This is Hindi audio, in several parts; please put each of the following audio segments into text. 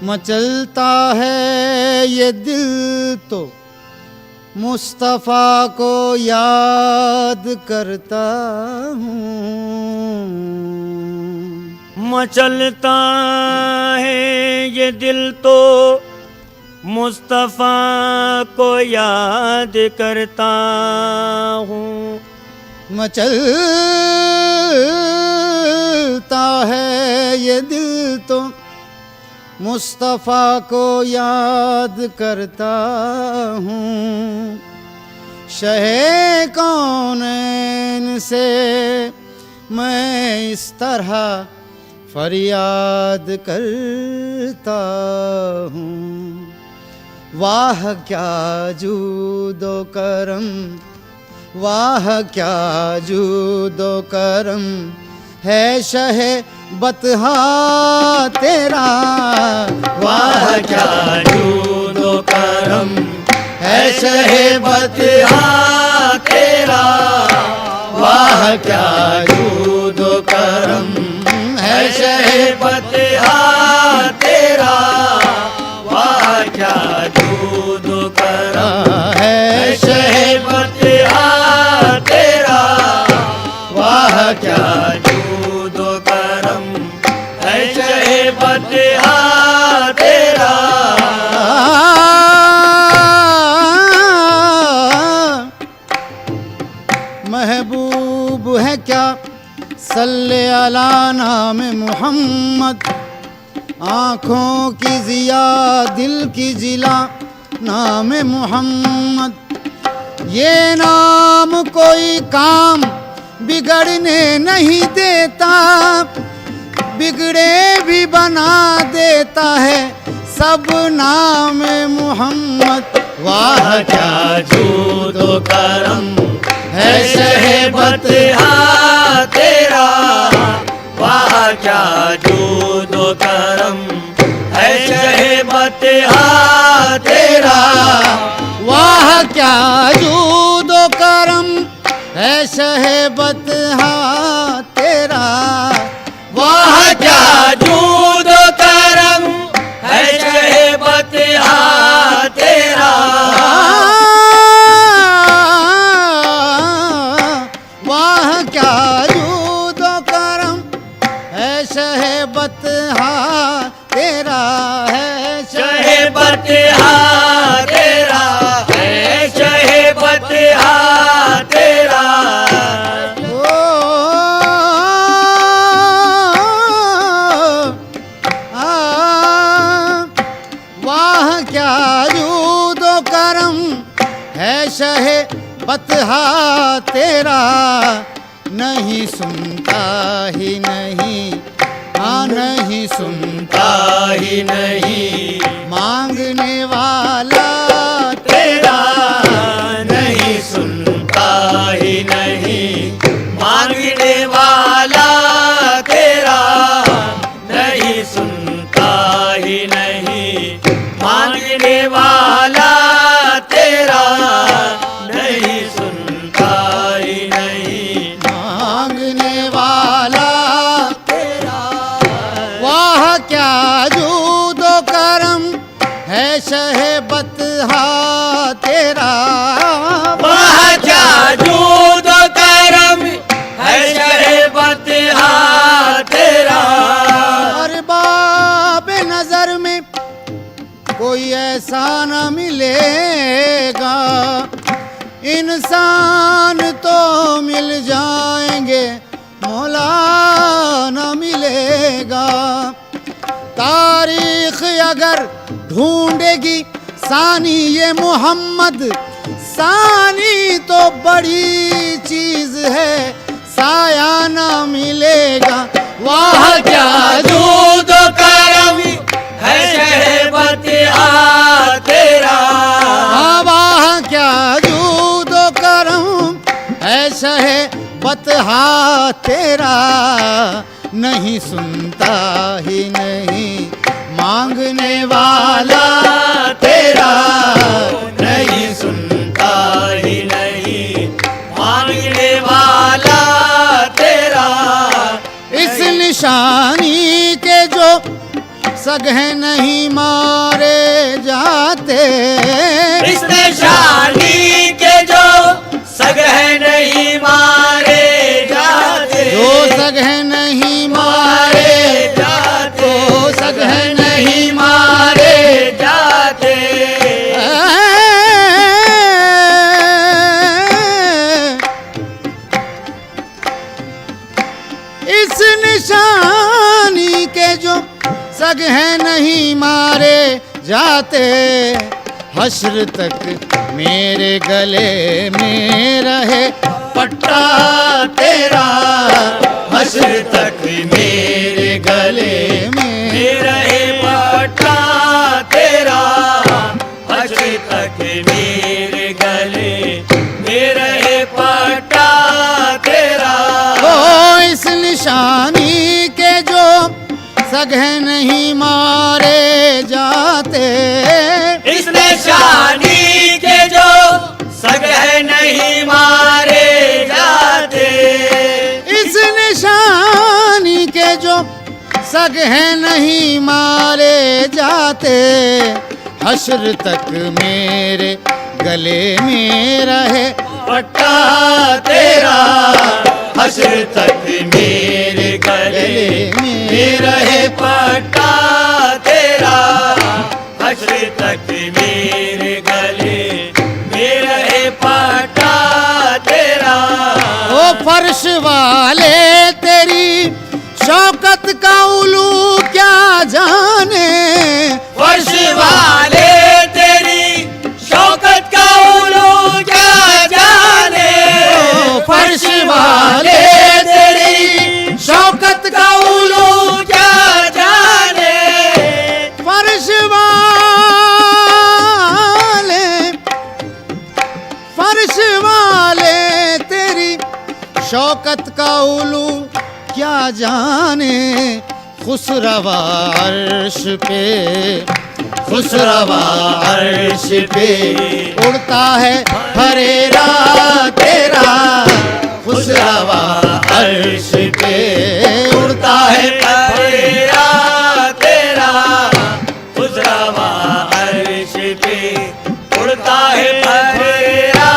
मचलता है ये दिल तो मुस्तफ़ा को याद करता हूँ। मचलता है ये दिल तो मुस्तफ़ा को याद करता हूँ। मचलता है ये दिल तो मुस्तफ़ा को याद करता हूँ। शहे कौनैन से मैं इस तरह फरियाद करता हूँ। वाह क्या जूदो करम, वाह क्या जूदो करम है शहे बतहा तेरा। वाह क्या जूदो करम है शहे बतहा तेरा। वाह क्या जूदो करम है शहे बतहा तेरा। वाह क्या जूदो करम है शहे बतहा तेरा। वाह क्या जूदो करम है शहे बतहा तेरा। महबूब है क्या सल्ले अला नाम मोहम्मद। आँखों की जिया दिल की जिला नाम मोहम्मद। ये नाम कोई काम बिगड़ने नहीं देता, बिगड़े भी बना देता है सब नाम मोहम्मद। वाह क्या जूदो करम है शहे बतहा तेरा। वाह क्या जूदो करम है शहे बतहा तेरा। वाह क्या जूदो करम है शहे बतहा तेरा। वाह क्या जूदो करम है शहे बतहा तेरा। वाह क्या जूदो करम है शहे बतहा तेरा। है शहे बतहा तेरा है शहे बतहा तेरा। वाह क्या जूदो करम है शहे बतहा तेरा। नहीं सुनता ही नहीं, हाँ नहीं सुनता ही नहीं मांगने वाला तेरा। नहीं सुनता ही नहीं मांगने वाला तेरा। नहीं सुनता ही नहीं मांगने वाला तेरा। नहीं सुनता ही नहीं मांगने वाला तेरा। वाह क्या जूदो करम है शहे बतहा तेरा। वाह क्या जूदो करम है शहे बतहा तेरा। और बाब नजर में कोई ऐसा न मिलेगा, इंसान तो मिल जाएंगे मौला न मिलेगा। तारीख अगर ढूंढेगी सानी ये मोहम्मद, सानी तो बड़ी चीज है साया न मिलेगा। वाह क्या जूदो करम है शहे बतहा तेरा। वाह क्या जूदो करम है शहे बतहा तेरा। नहीं सुनता ही नहीं मांगने वाला तेरा। नहीं सुनता ही नहीं मांगने वाला तेरा। इस निशानी के जो सगे नहीं मारे जाते। इस निशानी के जो सगे नहीं मारे जाते, जो सगे नहीं मारे जाते, तो सगे नहीं मारे जाते। इस निशानी के जो सग हैं नहीं मारे जाते, हश्र तक मेरे गले में रहे पट्टा तेरा। हश्र तक मेरे गले में रहे पट्टा तेरा, हश्र तक मेरे गले में रहे पट्टा तेरा। ओ इस निशानी के जो सगे नहीं मारे जाते। इस निशानी के जो सगे नहीं मारे जाते, इस निशानी के जो सगे नहीं मारे जाते, हश्र तक मेरे गले में रहे पट्टा तेरा। हश्र तक मेरे गले में रहे पट्टा तेरा, हश्र तक मेरे गले में रहे पट्टा तेरा। ओ फर्श वाले तेरी शौकत का उलू क्या जाने। फर्श वाले तेरी शौकत का उलू क्या जाने। फर्श वाले तेरी शौकत का उलू क्या जाने। फर्श वाले तेरी शौकत का उलू क्या जाने। खुसरवा अर्श पे, खुसरवा अर्श पे उड़ता है फरेरा तेरा। खुसरवा अर्श पे उड़ता है फरेरा तेरा, खुसरवा अर्श पे उड़ता है फरेरा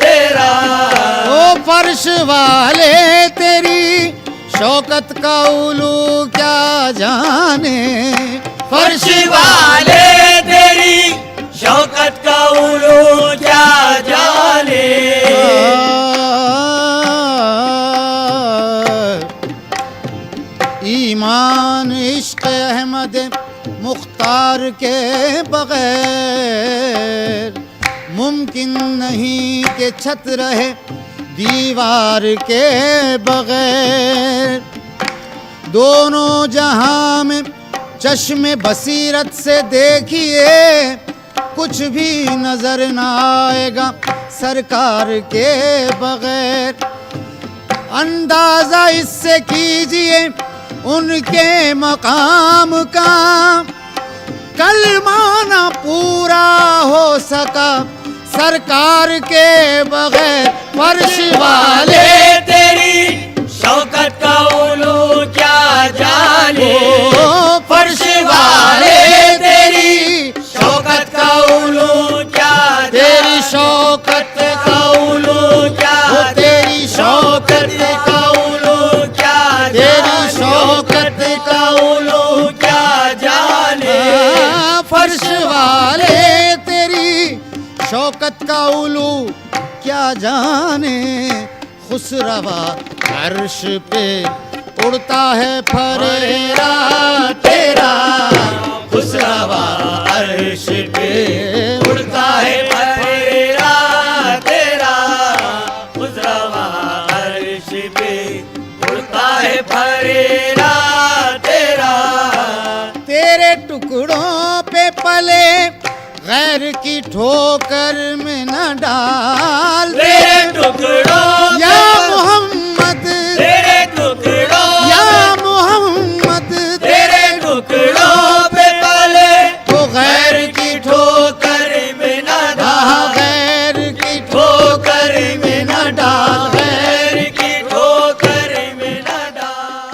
तेरा। ओ फर्श वाले तेरी शौकत का उलू क्या जाने। फर्श वाले तेरी शौकत का उलू क्या जाने। ईमान इश्क अहमद मुख्तार के बगैर मुमकिन नहीं कि छत रहे दीवार के बगैर। दोनों जहां में चश्मे बसीरत से देखिए, कुछ भी नजर न आएगा सरकार के बगैर। अंदाजा इससे कीजिए उनके मकाम का, कलमाना पूरा हो सका सरकार के बगैर। फर्श वाले तेरी शौकत का उलू क्या जाने। फर्श वाले तेरी शौकत का उलू क्या तेरी शौकत का उलू क्या, तेरी शौकत का उलू क्या, तेरी शौकत का उलू क्या जाने। फर्श वाले तेरी शौकत का उलू क्या जाने। खुसरवा अर्श पे उड़ता है फरेरा तेरा। खुसरवा अर्श पे उड़ता है फरेरा तेरा, खुसरवा अर्श पे उड़ता है फरेरा तेरा। तेरे टुकड़ों पे पले गैर की ठोकर में न डाल। तेरे टुकड़ों या मोहम्मद, तेरे टुकड़ों या मोहम्मद, तेरे टुकड़ों पे पले तो गैर की ठोकर में न डाल। गैर की ठोकर में न डाल। गैर की ठोकर में न डाल।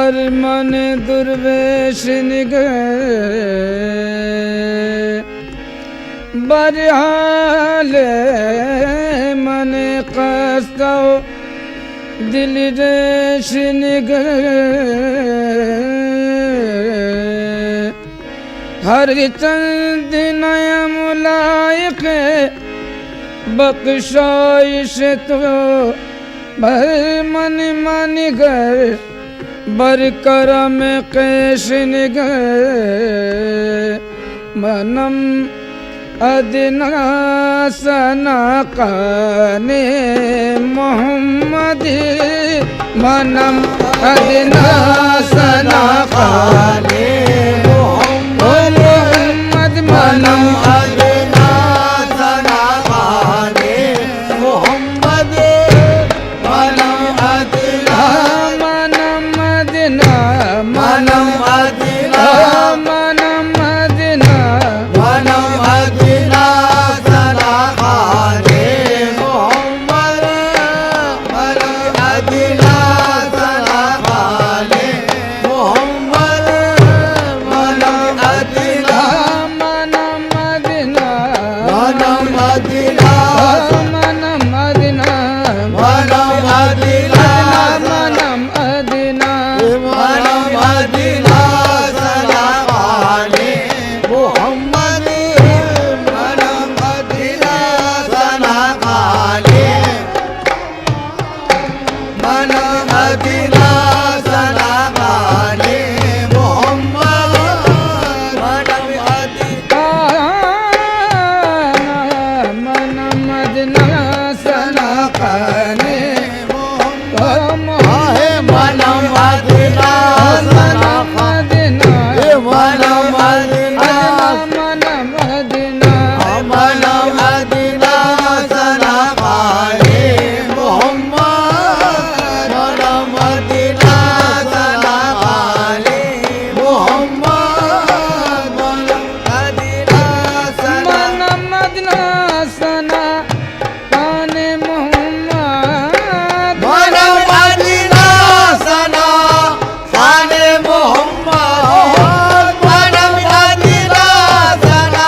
बर मन दुर्वेश निगे बरहाले मन कस्तो दिल रेश निगे हर चंद नयम लायक बख्शाइश तो भर मन मन गर बर करम कैश निगर मनम अदना सना काने मोहम्मद मनम अदना सना काने मोहम्मद मनम अदना सना काने मोहम्मद मनम अदना मनम अदना मनम अदना मनम अदना मनम अदना सना काने मोहम्मद मनम अदना सना काने मोहम्मद मनम अदना मनम अदना मनम अदना मनम अदना मनम अदना मनम अदना मनम अदना सना काने मोहम्मद मनम अदना सना काने मनम अदना सना काने मोहम्मद मनम अदना मनम अदना सना काने आहे मनम अदना सना अदना मनम अदना मनम अदना मनम अदना सना काने मोहम्मद मनम अदना सना काने मोहम्मद मनम अदना सना मनम अदना सना काने मोहम्मद मनम अदना सना काने मोहम्मद मनम अदना सना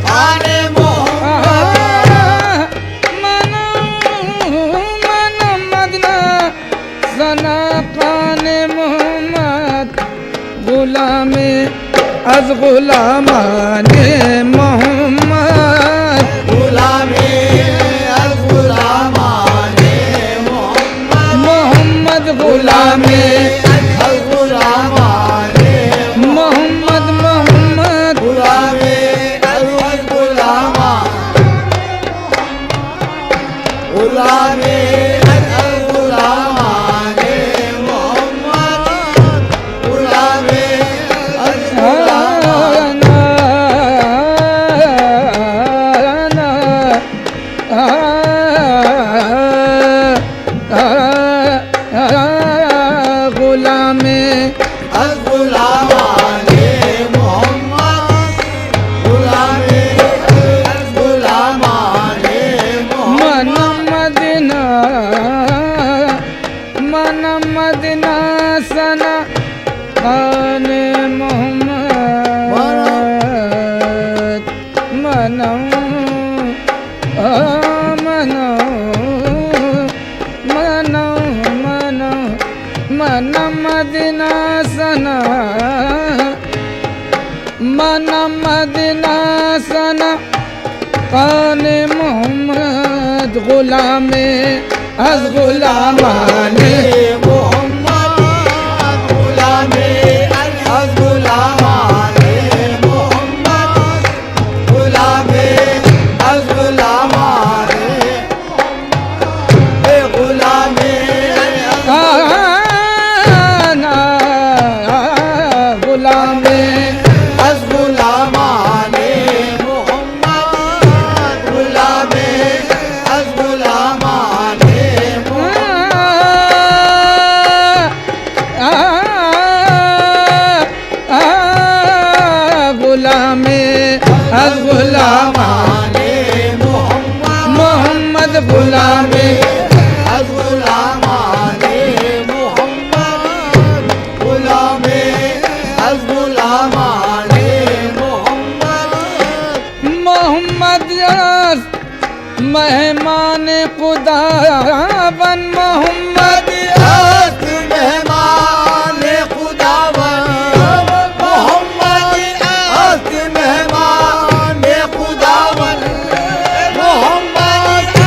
काने मोहम्मद मनम अदना सना काने मोहम्मद गुलामे अज गुलामाने मोहम्मद गुलामे अल गुलामाने मोहम्मद मोहम्मद गुलामे अल गुलामाने मोहम्मद मोहम्मद गुलामे अल गुलामा गुलामे अल गुलामाने मोहम्मद गुलामे अल गुलामा गुलामे अल गुलामाने मोहम्मद गुलामे अल गुलामाने मोहम्मद मनम अदना सना काने मोहम्मद मनम मनम अदना सना मनम अदना सना काने मोहम्मद गुलामे अज गुलामाने मोहम्मद गुलामे अल गुलामाने मोहम्मद गुलामे अल गुलामाने गुलामे गुलामे अल गुलामाने मोहम्मद गुलामे अल गुलामाने गुलामे अज गुलामाने मोहम्मद गुलामे अल गुलामाने मोहम्मद मोहम्मद मेहमान खुदा बन मोहम्मद मेहमान खुदावन मोहम्मद मेहमान खुदावन मोहम्मद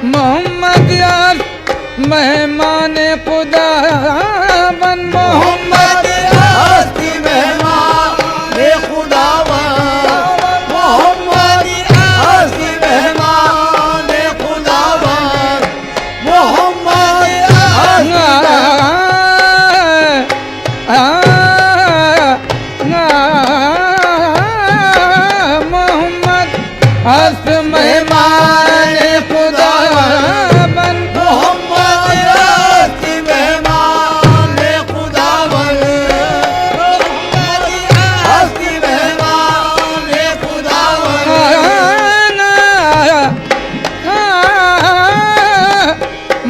मोहम्मद मेहमान खुदा बन मोहम्मद मेहमान खुदावन मोहम्मद मेहमान खुदावन मोहम्मद हस्त मेहमान खुदा बन मोहम्मद मेहमान खुदावन मेहमान खुदावन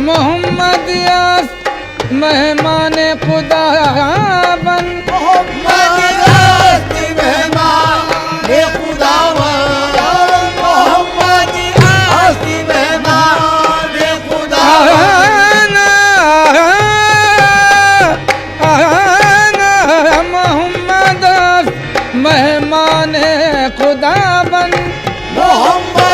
मोहम्मद मेहमान खुदा बन मेहमान खुदा बन मोहम्मद मेहमान खुदावन मोहम्मद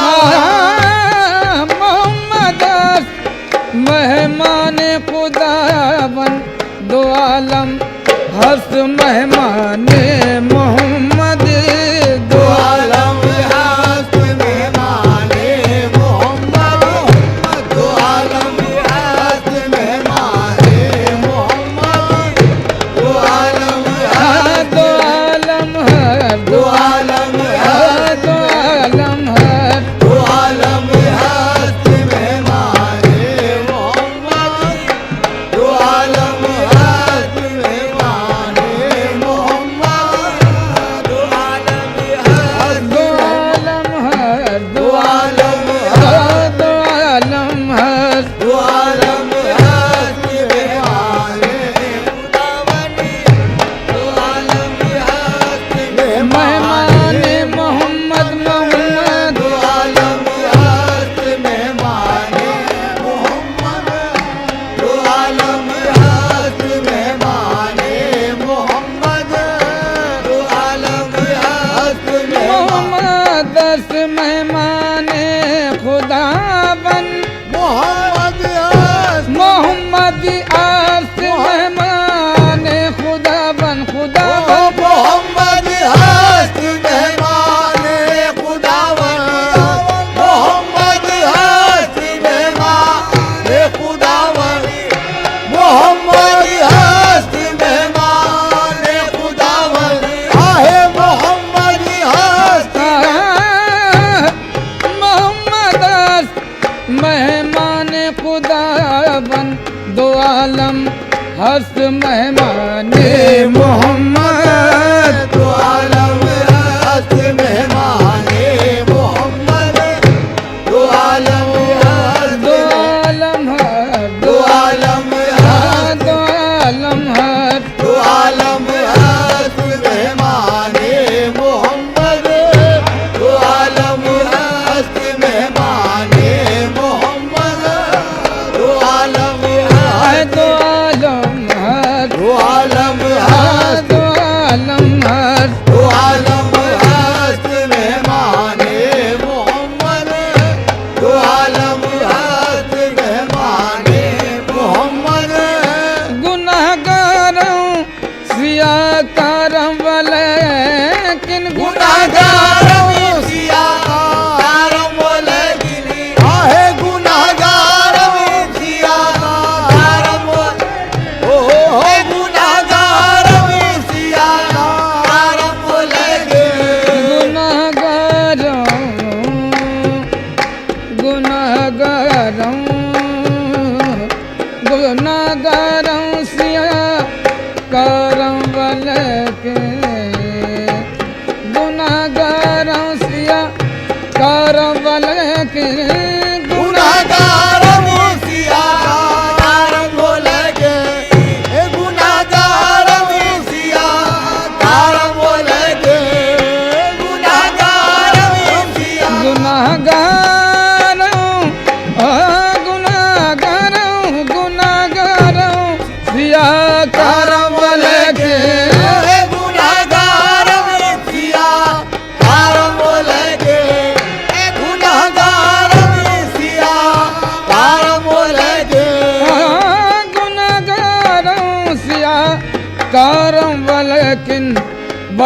मेहमान खुदावन मोहम्मद मेहमान खुदा बन दो आलम हस्त मेहमान मोहम्मद दो आलम हस्त मेहमान मोहम्मद दो आलम हस्त मेहमान मोहम्मद दो आलम दो आलम है दो आलम दो आलम है दो आलम हस्त मेहमान मोहम्मद दो आलम हस्त मेहमान मोहम्मद दो आलम हस्त दो आलम है दो आलम दो आलम है दो आलम हस्त मेहमान खुदावन दो आलम हस्त मेहमान मोहम्मद मोहम्मद दो आलम हस्त मेहमान मोहम्मद दो आलम हस्त मेहमान मोहम्मद दो आलम हस्त मोहम्मद दस मेहमान खुदा बन मोहम्मद हस्त मोहम्मद आस मेहमान खुदा बन खुदा बन मोहम्मद हस्त मेहमान खुदावन मोहम्मद हस्त मेहमान खुदावन मोहम्मद हस्त मेहमान खुदावन आहे मोहम्मद हस्त मोहम्मद मेहमान खुदा बन दो आलम हस्त मेहमान मोहम्मद दो आलम हस्त मेहमान मोहम्मद दो आलम हस्त दो आलम है दो आलम हस्त दो आलम है दो आलम हस्त मेहमान मोहम्मद दो आलम हस्त मेहमान मोहम्मद दो आलम दो आलम है दो आलम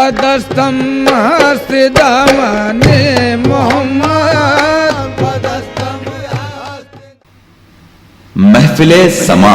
पदस्तम हस्ति दामने मोहम्मद पदस्तम महफिले समा